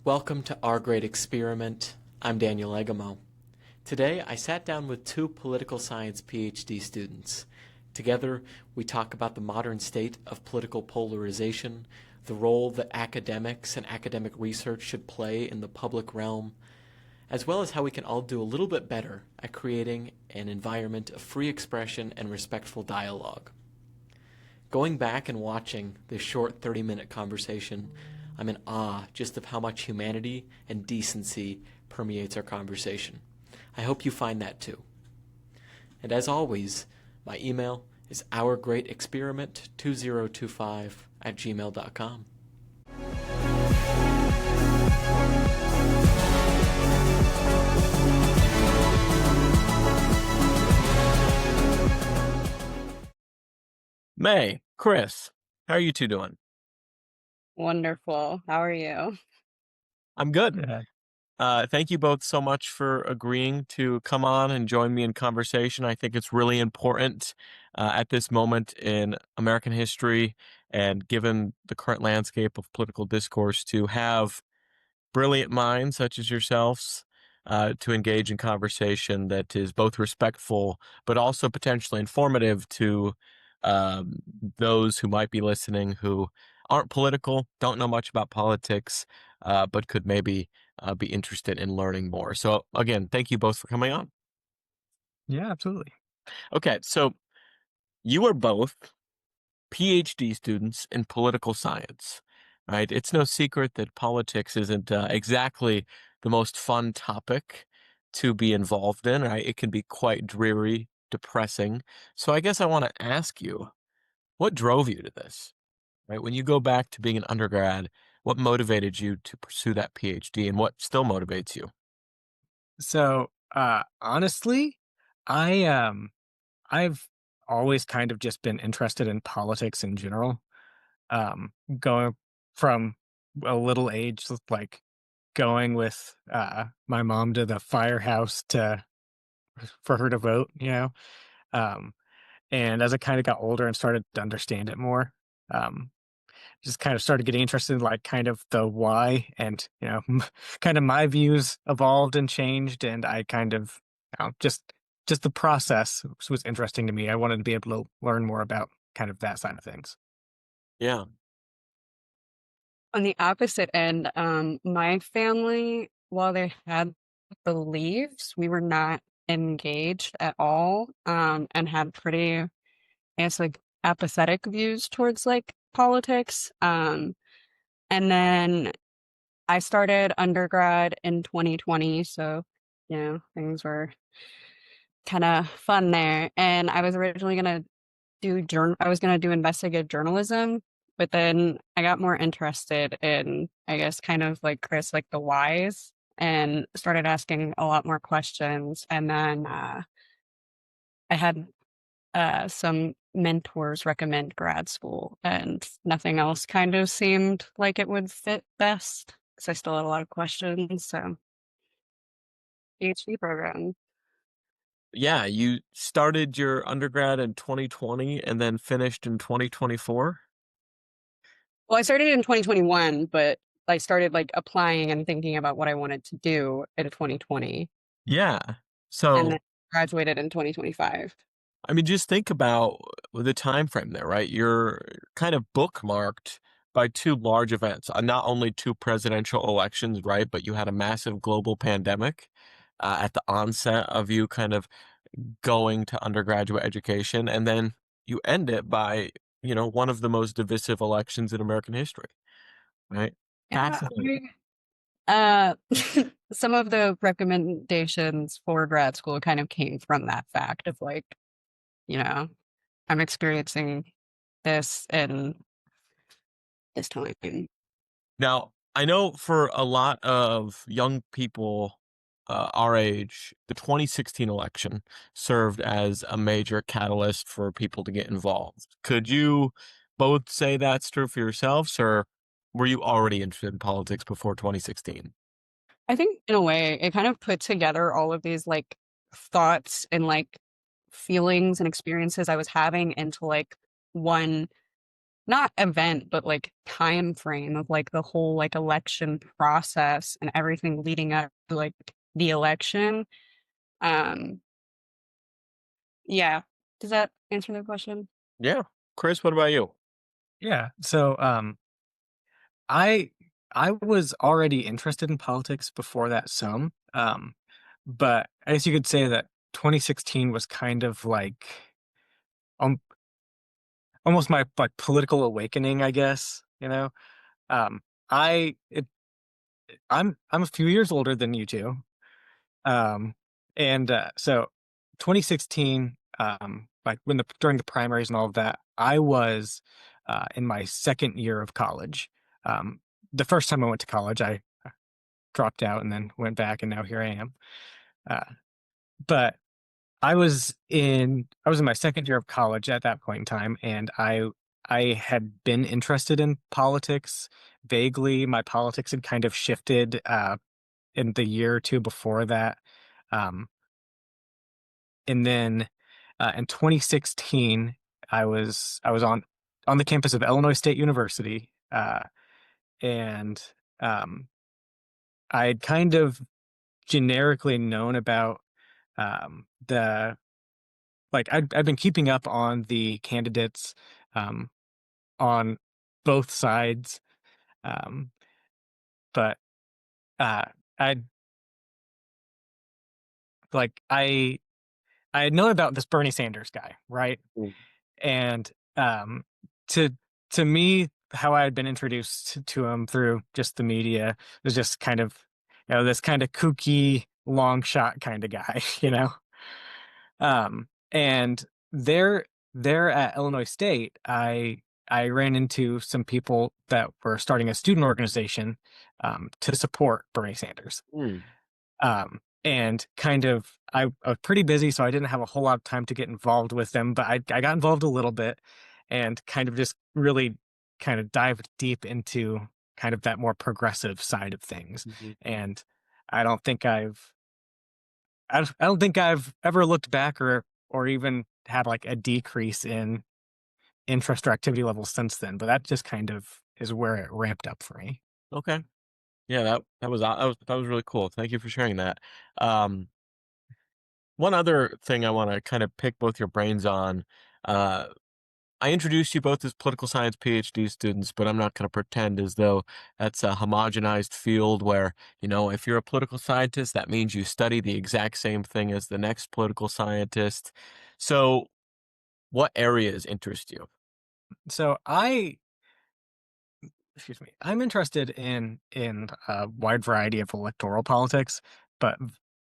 Welcome to Our Great Experiment. I'm Daniel Egamo. Today, I sat down with two political science PhD students. Together, we talk about the modern state of political polarization, the role that academics and academic research should play in the public realm, as well as how we can all do a little bit better at creating an environment of free expression and respectful dialogue. Going back and watching this short 30-minute conversation, I'm in awe just of how much humanity and decency permeates our conversation. I hope you find that too. And as always, my email is ourgreatexperiment2025@gmail.com. May, Chris, how are you two doing? Wonderful. How are you? I'm good. Yeah. Thank you both so much for agreeing to come on and join me in conversation. I think it's really important at this moment in American history and given the current landscape of political discourse to have brilliant minds such as yourselves to engage in conversation that is both respectful but also potentially informative to those who might be listening who aren't political, don't know much about politics, but could maybe be interested in learning more. So again, thank you both for coming on. Yeah, absolutely. Okay, so you are both PhD students in political science, right? It's no secret that politics isn't exactly the most fun topic to be involved in, right? It can be quite dreary, depressing. So I guess I want to ask you, what drove you to this, right? When you go back to being an undergrad, what motivated you to pursue that PhD and what still motivates you? So, honestly, I've always kind of just been interested in politics in general. Going from a little age, like going with my mom to the firehouse to for her to vote, Um, and as I kind of got older and started to understand it more, um, just kind of started getting interested in like kind of the why and kind of my views evolved and changed and I kind of just the process was interesting to me. I wanted to be able to learn more about kind of that side of things. Yeah. On the opposite end, my family, while they had beliefs, we were not engaged at all, and had pretty, I guess, like apathetic views towards like politics. And then I started undergrad in 2020, so things were kind of fun there. And I was originally gonna I was gonna do investigative journalism, but then I got more interested in, I guess, kind of like Chris, like the whys, and started asking a lot more questions. And then I had some mentors recommend grad school, and nothing else kind of seemed like it would fit best because I still had a lot of questions. So PhD program. Yeah, you started your undergrad in 2020 and then finished in 2024? Well, I started in 2021, but I started like applying and thinking about what I wanted to do in 2020, Yeah. and So, then graduated in 2025. I mean, just think about the time frame there, right? You're kind of bookmarked by two large events, not only two presidential elections, right? But you had a massive global pandemic at the onset of you kind of going to undergraduate education, and then you end it by, one of the most divisive elections in American history, right? Yeah, Fascinating. uh, some of the recommendations for grad school kind of came from that fact of like, you know, I'm experiencing this in this time. Now, I know for a lot of young people our age, the 2016 election served as a major catalyst for people to get involved. Could you both say that's true for yourselves, or were you already interested in politics before 2016? I think in a way it kind of put together all of these like thoughts and like feelings and experiences I was having into like one not event, but like time frame of like the whole like election process and everything leading up to like the election. Um, yeah. Does that answer the question? Yeah. Chris, what about you? Yeah. So I I was already interested in politics before that some. But I guess you could say that 2016 was kind of like um almost my like political awakening, I guess, you know. Um I it, I'm a few years older than you two. Um and so 2016, like when the during the primaries and all of that, I was in my second year of college. The first time I went to college, I dropped out and then went back, and now here I am. Uh, but I was in my second year of college at that point in time, and I had been interested in politics vaguely. My politics had kind of shifted in the year or two before that. Um, and then in 2016, I was on the campus of Illinois State University, and um, I had kind of generically known about the like I've been keeping up on the candidates um, on both sides, um, but uh, I like I had known about this Bernie Sanders guy, right? Mm. And to to me, how I had been introduced to him through just the media was just kind of this kind of kooky long shot kind of guy, you know. And there at Illinois State, I ran into some people that were starting a student organization to support Bernie Sanders. Mm. And kind of I was pretty busy, so I didn't have a whole lot of time to get involved with them, but I got involved a little bit and kind of just really kind of dived deep into kind of that more progressive side of things. Mhm. And I don't think I don't think I've ever looked back or even had like a decrease in interest or activity levels since then, but that just kind of is where it ramped up for me. Okay. Yeah, that was really cool. Thank you for sharing that. Um, One other thing I want to kind of pick both your brains on. Uh, I introduced you both as political science PhD students, but I'm not going to pretend as though that's a homogenized field where, if you're a political scientist, that means you study the exact same thing as the next political scientist. So, what areas interest you? So excuse me, I'm interested in a wide variety of electoral politics, but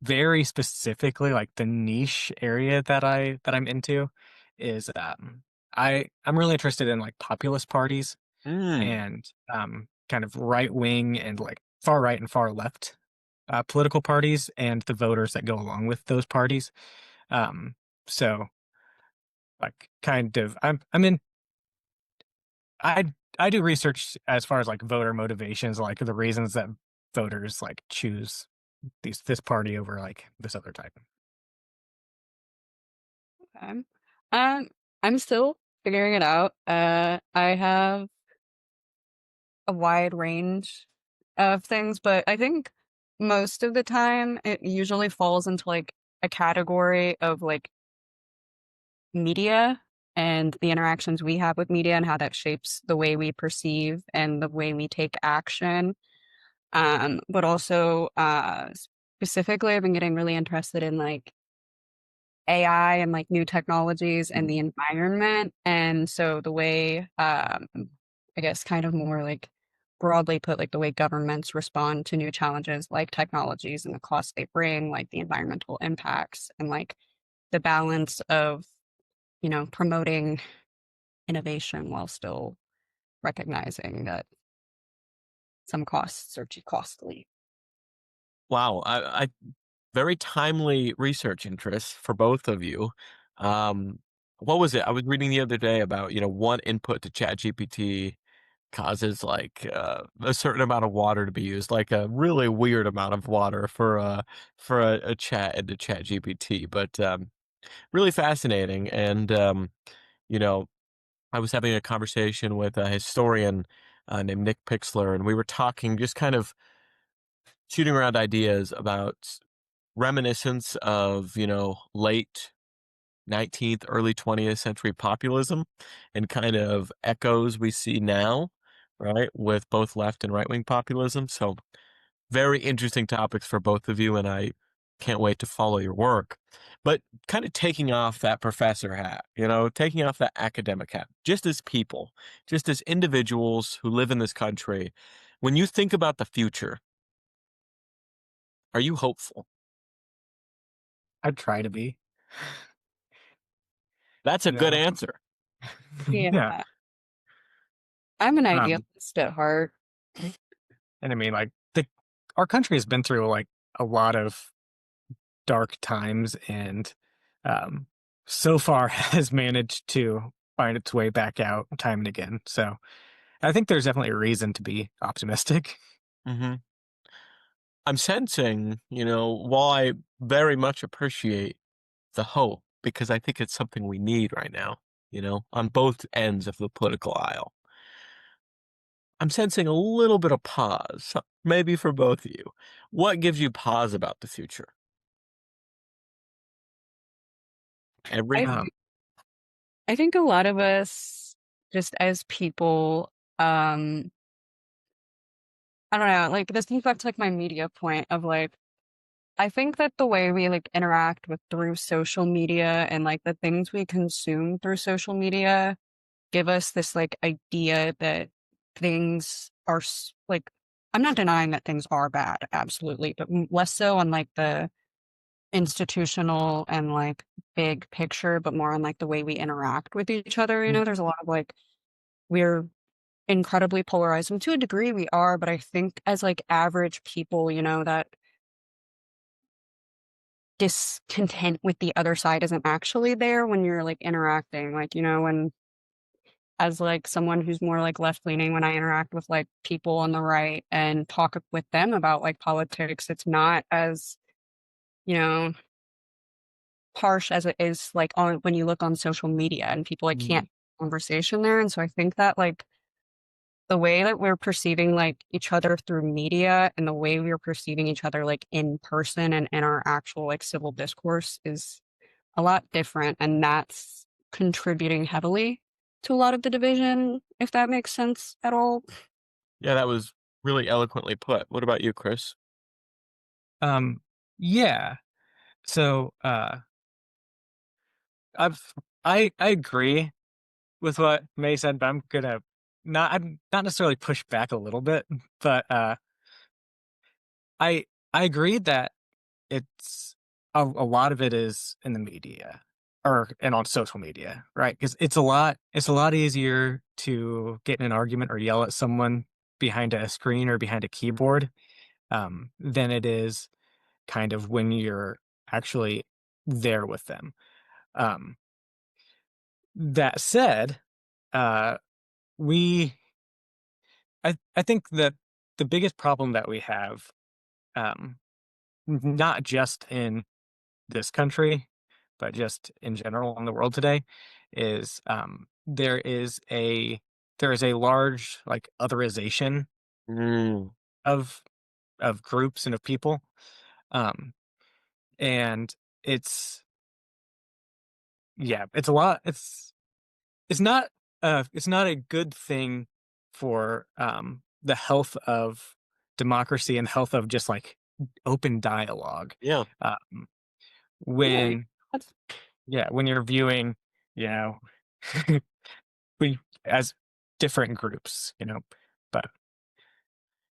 very specifically, like the niche area that I'm into is I'm really interested in like populist parties Mm. and kind of right wing and like far right and far left political parties and the voters that go along with those parties. Um, so like kind of I'm in I do research as far as like voter motivations, like the reasons that voters like choose this party over like this other type. Okay. Um, I'm still figuring it out. I have a wide range of things, but I think most of the time it usually falls into like a category of like media and the interactions we have with media and how that shapes the way we perceive and the way we take action. But also specifically I've been getting really interested in like AI and like new technologies and the environment. And so the way, I guess, kind of more like broadly put, like the way governments respond to new challenges like technologies and the costs they bring, like the environmental impacts and like the balance of, promoting innovation while still recognizing that some costs are too costly. Wow, I very timely research interests for both of you. Um, what was it? I was reading the other day about, one input to ChatGPT causes like a certain amount of water to be used, like a really weird amount of water for a chat into ChatGPT. But really fascinating, and you know, I was having a conversation with a historian named Nick Pixler, and we were talking, just kind of shooting around ideas about reminiscence of, late 19th, early 20th century populism and kind of echoes we see now, right, with both left and right wing populism. So, very interesting topics for both of you, and I can't wait to follow your work. But kind of taking off that professor hat, taking off that academic hat, just as people, just as individuals who live in this country, when you think about the future, are you hopeful? I'd try to be, That's a you good know. answer. Yeah. Yeah. I'm an Um, idealist at heart. and I mean, like, our country has been through like a lot of dark times, and um, so far has managed to find its way back out time and again. So I think there's definitely a reason to be optimistic. hmm I'm sensing, while I very much appreciate the hope, because I think it's something we need right now, on both ends of the political aisle. I'm sensing a little bit of pause, maybe for both of you. What gives you pause about the future? I Every Um, I think a lot of us, just as people, um, I don't know, like this comes back to like my media point of like I think that the way we like interact with through social media and like the things we consume through social media give us this like idea that things are like I'm not denying that things are bad, absolutely, but less so on like the institutional and like big picture, but more on like the way we interact with each other. You know, there's a lot of like we're incredibly polarized, and to a degree we are, but I think as like average people, that discontent with the other side isn't actually there when you're like interacting. Like, when as like someone who's more like left leaning, when I interact with like people on the right and talk with them about like politics, it's not as, you know, harsh as it is like on when you look on social media and people like Mm. can't conversation there. And so I think that like the way that we're perceiving like each other through media and the way we're perceiving each other like in person and in our actual like civil discourse is a lot different, and that's contributing heavily to a lot of the division, if that makes sense at all. Yeah, that was really eloquently put. What about you, Chris? um, yeah. So I've I agree with what May said, but I'm not necessarily push back a little bit, but I agree that it's a lot of it is in the media and on social media, right? Because it's a lot easier to get in an argument or yell at someone behind a screen or behind a keyboard than it is kind of when you're actually there with them. Um, that said, uh, we I think that the biggest problem that we have, um, not just in this country, but just in general in the world today, is there is a large like otherization Mm. of groups and of people, um, and it's yeah, it's a lot. It's not it's not a good thing for the health of democracy and health of just like open dialogue. Yeah. Um, Yeah, when that's when you're viewing, you know, we as different groups, but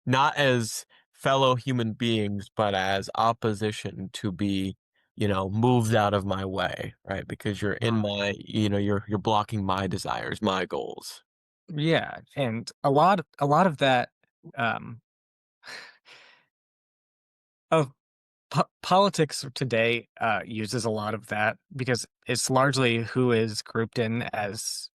Not as fellow human beings, but as opposition to be, moved out of my way, right? Because you're in right. my, you're blocking my desires, my goals. Yeah, and a lot of that um of politics today uses a lot of that because it's largely who is grouped in as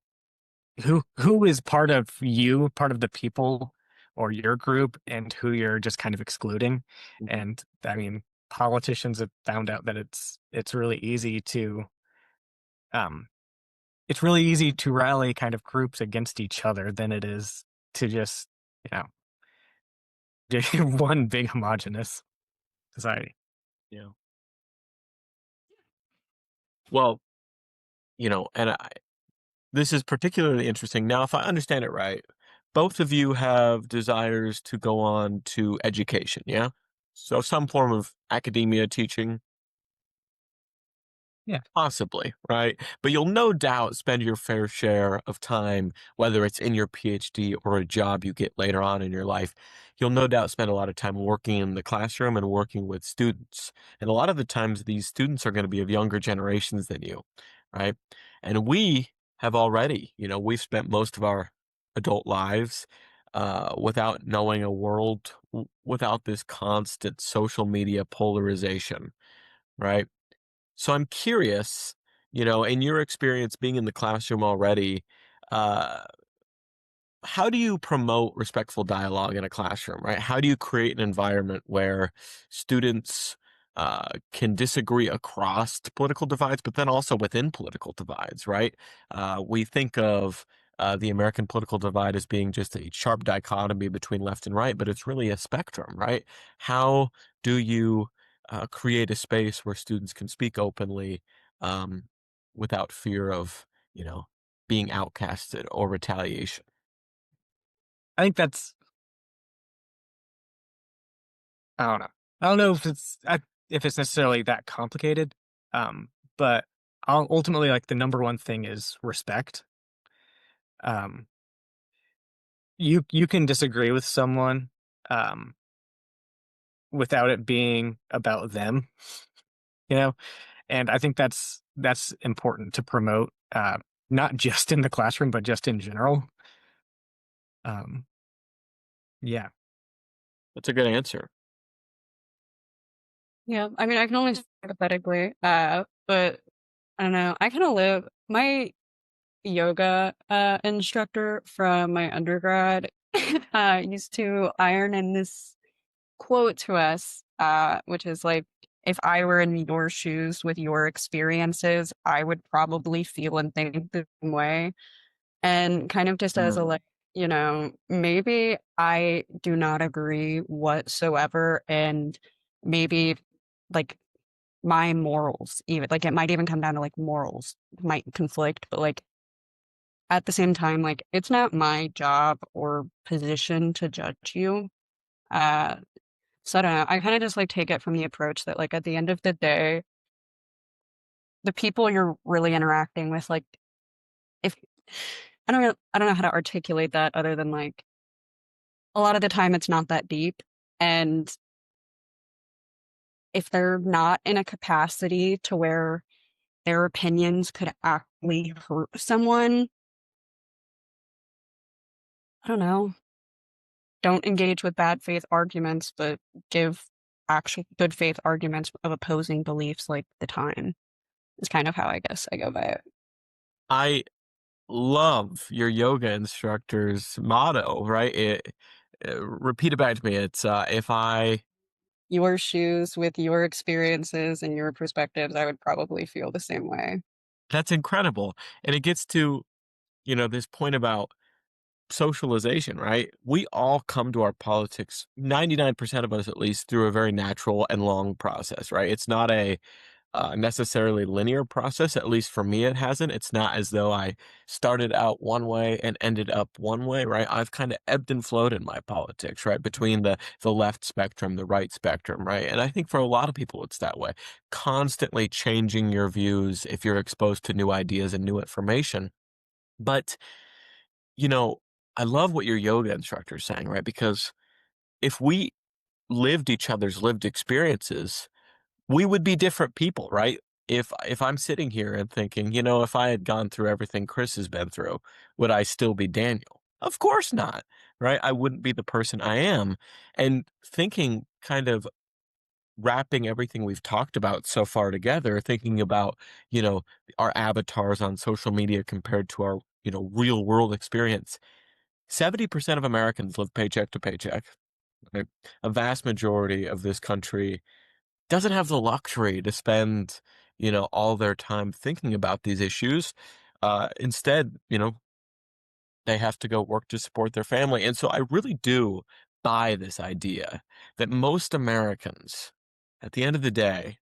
who is part of the people or your group, and who you're just kind of excluding. Mhm. And I mean, politicians have found out that it's really easy to um it's really easy to rally kind of groups against each other than it is to just, you know, one big homogenous society. Yeah. Well, and this is particularly interesting. Now, if I understand it right, both of you have desires to go on to education, yeah? So some form of academia teaching. Yeah. Possibly, right? But you'll no doubt spend your fair share of time, whether it's in your PhD or a job you get later on in your life. You'll no doubt spend a lot of time working in the classroom and working with students. And a lot of the times, these students are going to be of younger generations than you, right? And we have already, we've spent most of our adult lives without knowing a world without this constant social media polarization, right? So I'm curious, in your experience being in the classroom already, uh, how do you promote respectful dialogue in a classroom, right? How do you create an environment where students can disagree across political divides, but then also within political divides, right? We think of the American political divide as being just a sharp dichotomy between left and right, but it's really a spectrum, right? How do you create a space where students can speak openly um, without fear of, you know, being outcasted or retaliation? I think that's I don't know. I don't know if it's necessarily that complicated. But ultimately, like, the number one thing is respect. Um, you can disagree with someone, um, without it being about them, you know? And I think that's important to promote, not just in the classroom, but just in general. Um, yeah. That's a good answer. Yeah, I mean, I can only speak hypothetically, but I don't know. I kind of live my yoga instructor from my undergrad used to iron in this quote to us, which is like, if I were in your shoes with your experiences, I would probably feel and think the same way. And kind of just as a Mm. like, maybe I do not agree whatsoever, and maybe like my morals, even like it might even come down to like morals might conflict, but like at the same time, like it's not my job or position to judge you. Uh, so I don't know. I kind of just like take it from the approach that like at the end of the day, the people you're really interacting with, like if I don't know how to articulate that other than like a lot of the time it's not that deep. And if they're not in a capacity to where their opinions could actually hurt someone, I don't know. Don't engage with bad faith arguments, but give actual good faith arguments of opposing beliefs like the time. Is kind of how I guess I go by it. I love your yoga instructor's motto, right? Repeat it back to me. It's if I. Your shoes with your experiences and your perspectives, I would probably feel the same way. That's incredible, and it gets to this point about socialization, right? We all come to our politics, 99% of us at least, through a very natural and long process, right? It's not a necessarily linear process. At least for me, it hasn't. It's not as though I started out one way and ended up one way, right? I've kind of ebbed and flowed in my politics, right? Between the left spectrum, the right spectrum, right? And I think for a lot of people, it's that way. Constantly changing your views if you're exposed to new ideas and new information. But, you know, I love what your yoga instructor is saying, right? Because if we lived each other's lived experiences, we would be different people, right? If I'm sitting here and thinking, if I had gone through everything Chris has been through, would I still be Daniel? Of course not, right? I wouldn't be the person I am. And thinking kind of wrapping everything we've talked about so far together, thinking about, you know, our avatars on social media compared to our, real world experience. 70% of Americans live paycheck to paycheck. Right? A vast majority of this country doesn't have the luxury to spend, all their time thinking about these issues. Instead, they have to go work to support their family. And so I really do buy this idea that most Americans, at the end of the day,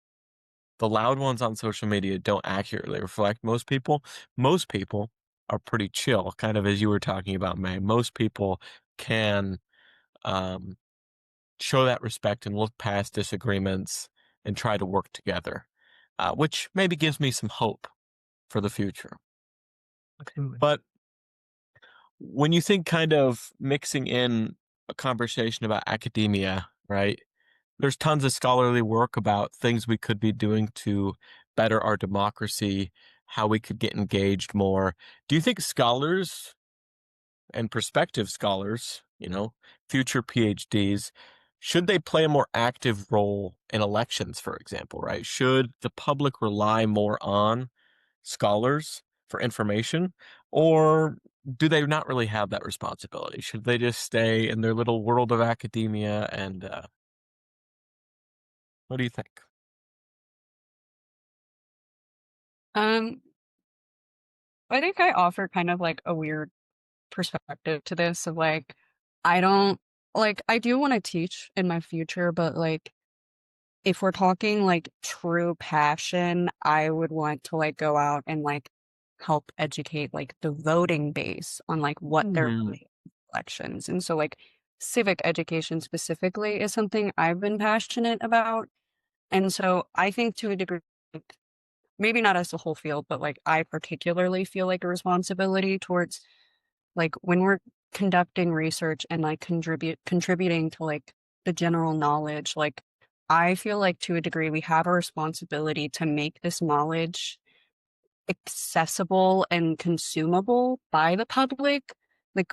the loud ones on social media don't accurately reflect most people. Most people are pretty chill, kind of as you were talking about, May. Most people can um, show that respect and look past disagreements and try to work together, which maybe gives me some hope for the future. Absolutely. But when you think kind of mixing in a conversation about academia, right? There's tons of scholarly work about things we could be doing to better our democracy, how we could get engaged more. Do you think scholars and prospective scholars, future PhDs, should they play a more active role in elections, for example, right? Should the public rely more on scholars for information, or do they not really have that responsibility? Should they just stay in their little world of academia? And what do you think? Um, I think I offer kind of like a weird perspective to this of like, I don't I do want to teach in my future, but like, if we're talking like true passion, I would want to like go out and like help educate like the voting base on like what they're Mhm. voting in elections. And so like civic education specifically is something I've been passionate about. And so I think to a degree, like, maybe not as a whole field, but like I particularly feel like a responsibility towards like when we're conducting research and like contributing to like the general knowledge, like I feel like to a degree we have a responsibility to make this knowledge accessible and consumable by the public. Like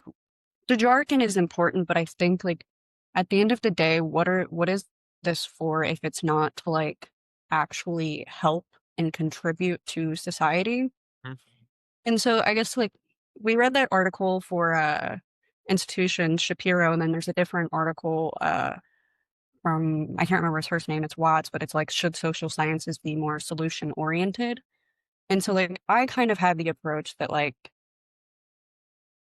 the jargon is important, but I think like at the end of the day, what is this for if it's not to like actually help and contribute to society? Mhm. And so I guess like we read that article for institution Shapiro, and then there's a different article from I can't remember his first name, it's Watts, but it's like should social sciences be more solution oriented? And so like I kind of had the approach that like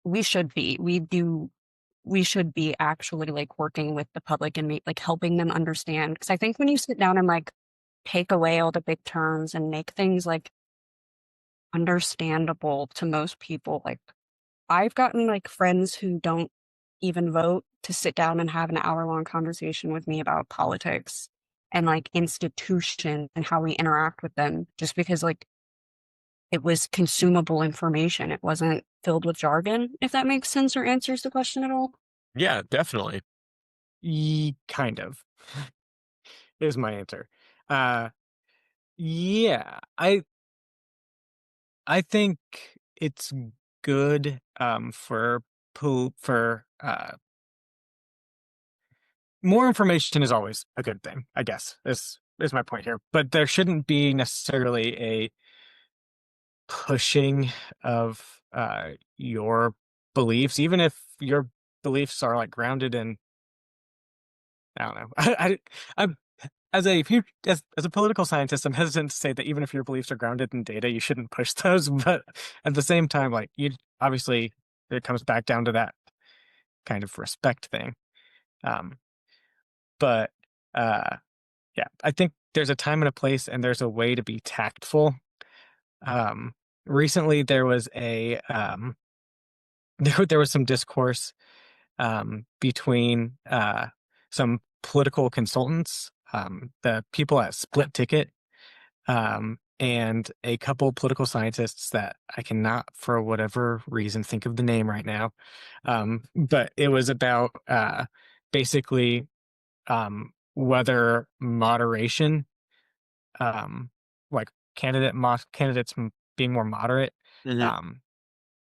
we should be. We should be actually like working with the public and like helping them understand. Because I think when you sit down and like take away all the big terms and make things like understandable to most people, like I've gotten like friends who don't even vote to sit down and have an hour-long conversation with me about politics and like institutions and how we interact with them just because like it was consumable information. It wasn't filled with jargon, if that makes sense or answers the question at all. Yeah, definitely. Kind of is my answer. Uh, yeah, I think it's good for more information is always a good thing, I guess. Is my point here. But there shouldn't be necessarily a pushing of your beliefs, even if your beliefs are like grounded in I don't know. I'm as a as a political scientist, I'm hesitant to say that even if your beliefs are grounded in data, you shouldn't push those. But at the same time, like you obviously it comes back down to that kind of respect thing. Um, but uh, yeah, I think there's a time and a place, and there's a way to be tactful. Um, Recently, there was a there was some discourse between some political consultants, the people at Split Ticket, and a couple political scientists that I cannot, for whatever reason, think of the name right now. But it was about basically whether moderation, um, like candidates being more moderate, Hmm. um,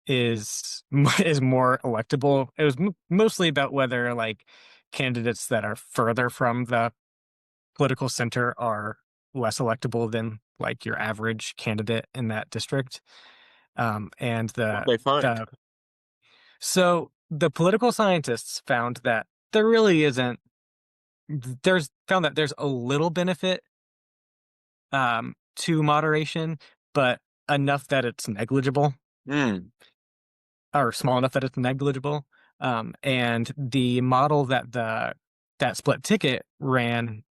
is more electable. It was mostly about whether like candidates that are further from the political center are less electable than like your average candidate in that district. And What they find. the so the political scientists found that there really isn't there's found that there's a little benefit to moderation, but enough that it's negligible. Mm, or small enough that it's negligible. And the model that that split ticket ran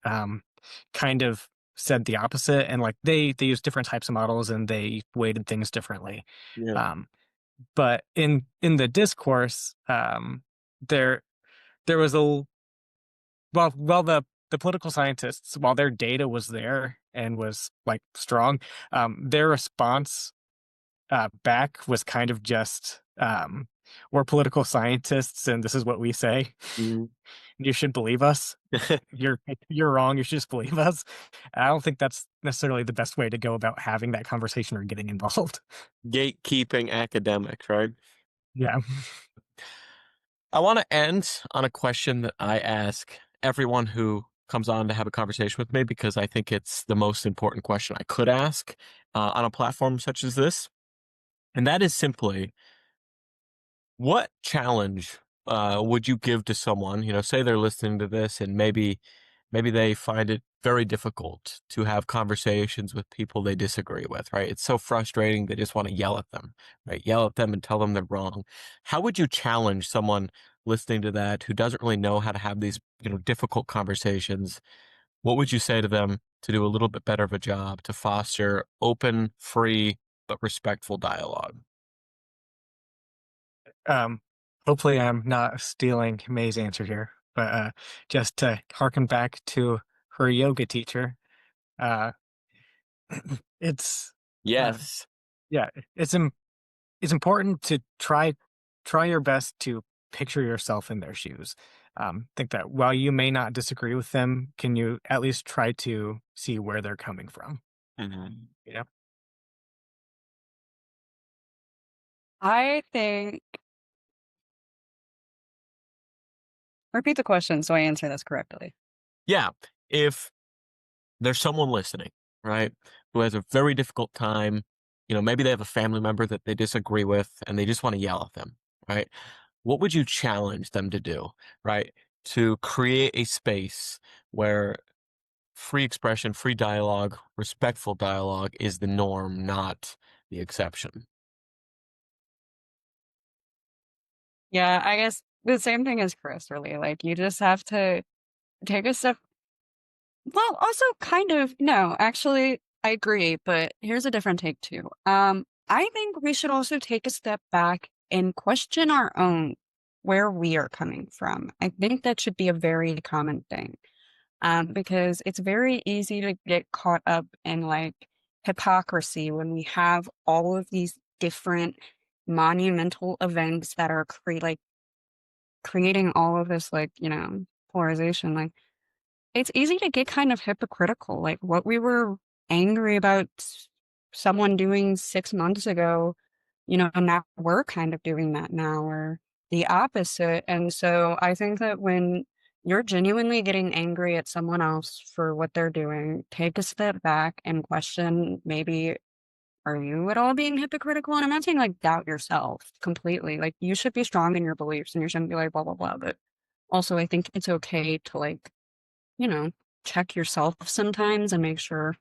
kind of said the opposite. And like they use different types of models and they weighted things differently. yeah. Um, but in the discourse, there there was a well the political scientists, while their data was there and was like strong, their response back was kind of just, "We're political scientists, and this is what we say. Mhm. You should believe us. You're you're wrong. You should just believe us." I don't think that's necessarily the best way to go about having that conversation or getting involved. Gatekeeping academics, right? Yeah. I want to end on a question that I ask everyone who comes on to have a conversation with me because I think it's the most important question I could ask on a platform such as this. And that is simply, what challenge would you give to someone? Say they're listening to this and maybe they find it very difficult to have conversations with people they disagree with, right? It's so frustrating. They just want to yell at them, right? Yell at them and tell them they're wrong. How would you challenge someone listening to that who doesn't really know how to have these, difficult conversations? What would you say to them to do a little bit better of a job to foster open, free, but respectful dialogue? Um, Hopefully I'm not stealing May's answer here, but, just to harken back to her yoga teacher, uh, it's, uh, Yes, yeah, it's it's important to try your best to picture yourself in their shoes. Think that while you may not disagree with them, can you at least try to see where they're coming from? mhm. You know? I think repeat the question so I answer this correctly. Yeah. If there's someone listening, right, who has a very difficult time, maybe they have a family member that they disagree with and they just want to yell at them, right? What would you challenge them to do, right? To create a space where free expression, free dialogue, respectful dialogue is the norm, not the exception. Yeah, I guess the same thing as Chris, really. Like, you just have to take a step. Well, also kind of no, actually, I agree, but here's a different take too. I think we should also take a step back and question our own where we are coming from. I think that should be a very common thing. Because it's very easy to get caught up in like hypocrisy when we have all of these different monumental events that are creating all of this polarization. Like it's easy to get kind of hypocritical. Like what we were angry about someone doing 6 months ago, now we're kind of doing that now, or the opposite. And so I think that when you're genuinely getting angry at someone else for what they're doing, take a step back and question maybe, are you at all being hypocritical? And I'm not saying like doubt yourself completely. Like you should be strong in your beliefs and you shouldn't be like blah blah blah. But also I think it's okay to you know, check yourself sometimes and make sure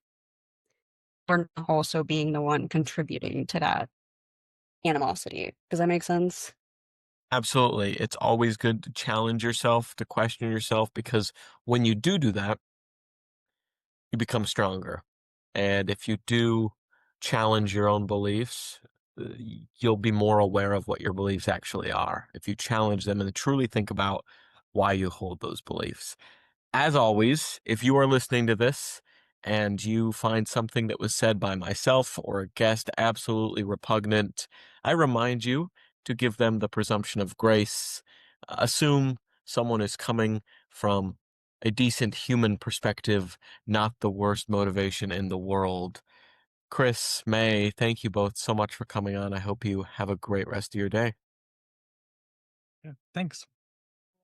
we're not also being the one contributing to that animosity. Does that make sense? Absolutely. It's always good to challenge yourself, to question yourself, because when you do that, you become stronger. And if you do challenge your own beliefs, you'll be more aware of what your beliefs actually are. If you challenge them and truly think about why you hold those beliefs. As always, if you are listening to this and you find something that was said by myself or a guest absolutely repugnant, I remind you to give them the presumption of grace. Assume someone is coming from a decent human perspective, not the worst motivation in the world. Chris, May, thank you both so much for coming on. I hope you have a great rest of your day. Yeah. Thanks.